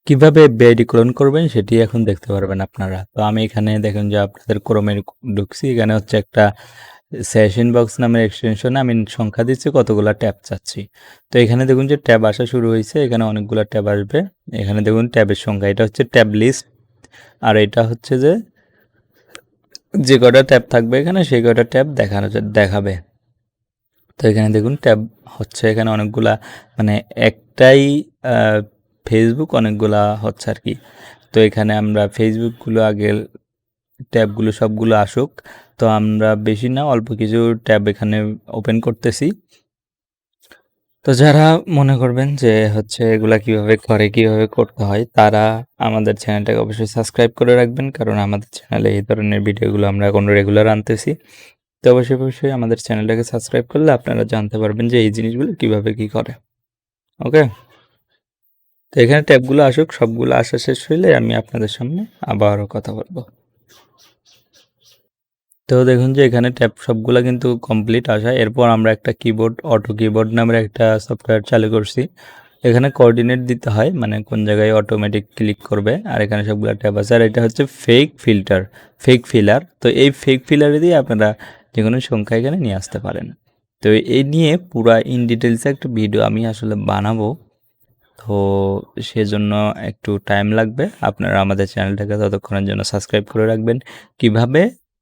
কিভাবে এফবিআইডি ক্লোন করবেন সেটি এখন দেখতে পারবেন আপনারা। তো আমি এখানে দেখেন যে আপনাদের ক্রোমে ঢুকছি। এখানে হচ্ছে একটা সেশন বক্স নামের এক্সটেনশনে আমি সংখ্যা দিচ্ছি কতগুলা ট্যাব চাচ্ছি। তো এখানে দেখুন যে ট্যাব আসা শুরু হয়েছে, এখানে অনেকগুলা ট্যাব আসবে। এখানে দেখুন ট্যাবের সংখ্যা, এটা হচ্ছে ট্যাব লিস্ট, আর এটা হচ্ছে যে কটা ট্যাব থাকবে এখানে সেই কটা ট্যাব দেখাবে। তো এখানে দেখুন ট্যাব হচ্ছে, এখানে অনেকগুলা, মানে একটাই ফেসবুক অনেকগুলা হচ্ছে আর কি। তো এখানে আমরা ফেসবুকগুলো আগে ট্যাবগুলো সবগুলো আসুক। তো আমরা বেশি না, অল্প কিছু ট্যাব এখানে ওপেন করতেছি। তো যারা মনে করবেন যে হচ্ছে এগুলা কিভাবে করে, কিভাবে করতে হয়, তারা আমাদের চ্যানেলটাকে অবশ্যই সাবস্ক্রাইব করে রাখবেন, কারণ আমাদের চ্যানেলে এই ধরনের ভিডিওগুলো আমরা এখন রেগুলার আনতেছি। তো অবশ্যই আমাদের চ্যানেলটাকে সাবস্ক্রাইব করলে আপনারা জানতে পারবেন যে এই জিনিসগুলো কিভাবে কি করে। ওকে, তো এখানে ট্যাবগুলো আসুক, সবগুলো আসা শেষ হইলে আমি আপনাদের সামনে আবারও কথা বলবো। তো দেখুন যে এখানে ট্যাব সবগুলা কিন্তু কমপ্লিট আসা। এরপর আমরা একটা কিবোর্ড, অটো কিবোর্ড নামের একটা সফটওয়্যার চালু করছি। এখানে কোঅর্ডিনেট দিতে হয়, মানে কোন জায়গায় অটোমেটিক ক্লিক করবে, আর এখানে সবগুলা ট্যাব আছে। আর এটা হচ্ছে ফেক ফিলার। তো এই ফেক ফিলারে দিয়ে আপনারা যে কোনো সংখ্যা এখানে নিয়ে আসতে পারেন। তো এই নিয়ে পুরা ইন ডিটেলসে একটা ভিডিও আমি আসলে বানাবো। তো সেজন্য একটু টাইম লাগবে। আপনারা আমাদের চ্যানেলটাকে ততক্ষণের জন্য সাবস্ক্রাইব করে রাখবেন। কিভাবে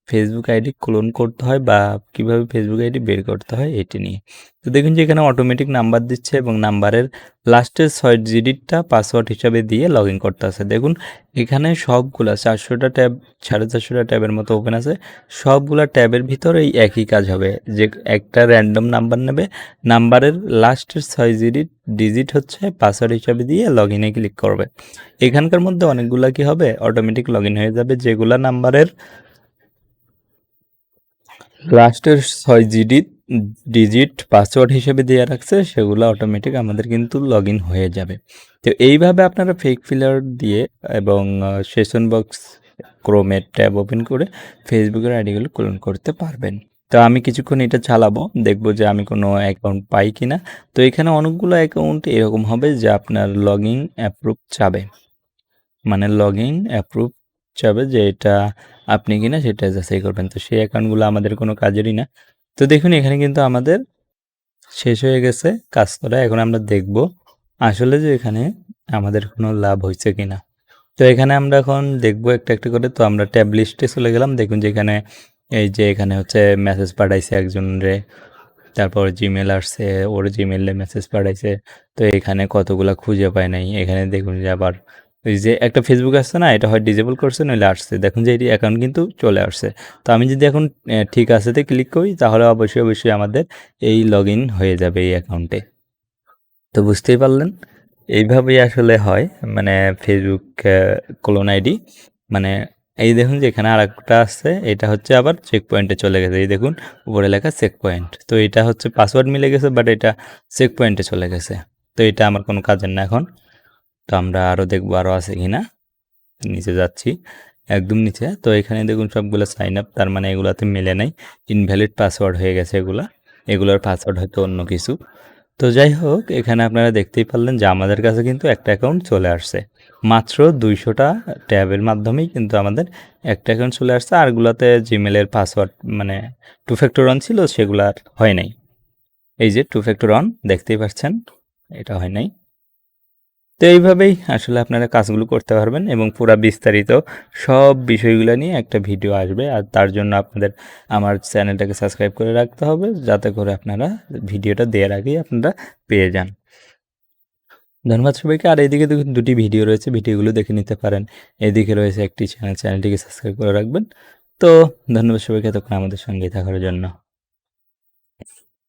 ফেসবুক আইডি ক্লোন করতে হয় বা কিভাবে ফেসবুক আইডি বের করতে হয় এটি নিয়ে। তো দেখুন যে এখানে অটোমেটিক নাম্বার দিচ্ছে এবং নাম্বারের লাস্টের 6 ডিজিটটা পাসওয়ার্ড হিসাবে দিয়ে লগ ইন করতে আছে। দেখুন এখানে সবগুলা 400টা ট্যাব, 450টা ট্যাবের মতো ওপেন আছে। সবগুলা ট্যাবের ভিতরে এই একই কাজ হবে, যে একটা র্যান্ডম নাম্বার নেবে, নাম্বারের লাস্টের 6 ডিজিট হচ্ছে পাসওয়ার্ড হিসাবে দিয়ে লগ ইনে ক্লিক করবে। এখানকার মধ্যে অনেকগুলা কি হবে, অটোমেটিক লগ ইন হয়ে যাবে। যেগুলা নাম্বারের লাস্টের 6 ডিজিট পাসওয়ার্ড হিসেবে দেওয়া রাখছে সেগুলো অটোমেটিক আমাদের কিন্তু লগ ইন হয়ে যাবে। তো এইভাবে আপনারা ফেক ফিলার দিয়ে এবং সেশন বক্স ক্রোমের ট্যাব ওপেন করে ফেসবুকের আইডিগুলো ক্লোন করতে পারবেন। তো আমি কিছুক্ষণ এটা চালাবো, দেখবো যে আমি কোনো অ্যাকাউন্ট পাই কিনা। তো এখানে অনেকগুলো অ্যাকাউন্ট এরকম হবে যে আপনার লগ ইন অ্যাপ্রুভ চাবে, মানে লগ ইন অ্যাপ্রুভ চাবে যে এটা আপনি কিনা সেটা যাচাই করবেন। তো সেই অ্যাকাউন্টগুলো আমাদের কোনো কাজেরই না। তো দেখুন এখানে কিন্তু আমাদের শেষ হয়ে গেছে কাজ করা। এখন আমরা দেখব আসলে যে এখানে আমাদের কোনো লাভ হয়েছে কিনা। তো এখানে আমরা এখন দেখবো একটা একটা করে। তো আমরা ট্যাব লিস্টে চলে গেলাম। দেখুন যে এখানে এই যে এখানে হচ্ছে মেসেজ পাঠাইছে একজন রে, তারপর জিমেল আসছে, ওর জিমেলে মেসেজ পাঠাইছে। তো এখানে কতগুলা খুঁজে পায় নাই। এখানে দেখুন যে আবার ওই যে একটা ফেসবুক আসছে না, এটা হয় ডিসেবল করছে নইলে আসছে। দেখুন যে এটি অ্যাকাউন্ট কিন্তু চলে আসছে। তো আমি যদি এখন ঠিক আছেতে ক্লিক করি তাহলে অবশ্যই আমাদের এই লগ ইন হয়ে যাবে এই অ্যাকাউন্টে। তো বুঝতেই পারলেন, এইভাবেই আসলে হয়, মানে ফেসবুক ক্লোন আইডি। মানে এই দেখুন যে এখানে আরেকটা আছে, এটা হচ্ছে আবার চেক পয়েন্টে চলে গেছে। এই দেখুন উপরে লেখা চেক পয়েন্ট। তো এটা হচ্ছে পাসওয়ার্ড মিলে গেছে, বাট এটা চেক পয়েন্টে চলে গেছে। তো এটা আমার কোনো কাজের না এখন। তো আমরা আরও দেখবো আরও আছে কিনা। নিচে যাচ্ছি, একদম নিচে। তো এখানে দেখুন সবগুলো সাইন আপ, তার মানে এগুলাতে মেলে নাই, ইনভ্যালিড পাসওয়ার্ড হয়ে গেছে এগুলোর পাসওয়ার্ড হয়তো অন্য কিছু। তো যাই হোক, এখানে আপনারা দেখতেই পারলেন যে আমাদের কাছে কিন্তু একটা অ্যাকাউন্ট চলে আসছে। মাত্র 200টা ট্যাবের মাধ্যমেই কিন্তু আমাদের একটা অ্যাকাউন্ট চলে আসছে। আরগুলাতে জিমেলের পাসওয়ার্ড, মানে টু ফ্যাক্টর অন ছিল, সেগুলো আর হয় নাই। এই যে টু ফ্যাক্টর অন দেখতেই পাচ্ছেন, এটা হয় নাই। তো এইভাবেই আসলে আপনারা কাজগুলো করতে পারবেন এবং পুরা বিস্তারিত সব বিষয়গুলো নিয়ে একটা ভিডিও আসবে। আর তার জন্য আপনাদের আমার চ্যানেলটাকে সাবস্ক্রাইব করে রাখতে হবে, যাতে করে আপনারা ভিডিওটা দেওয়ার আগেই আপনারা পেয়ে যান। ধন্যবাদ সবাইকে। আর এদিকে দেখুন দুটি ভিডিও রয়েছে, ভিডিওগুলো দেখে নিতে পারেন। এদিকে রয়েছে একটি চ্যানেলটিকে সাবস্ক্রাইব করে রাখবেন। তো ধন্যবাদ সবাইকে এতক্ষণ আমাদের সঙ্গে থাকার জন্য।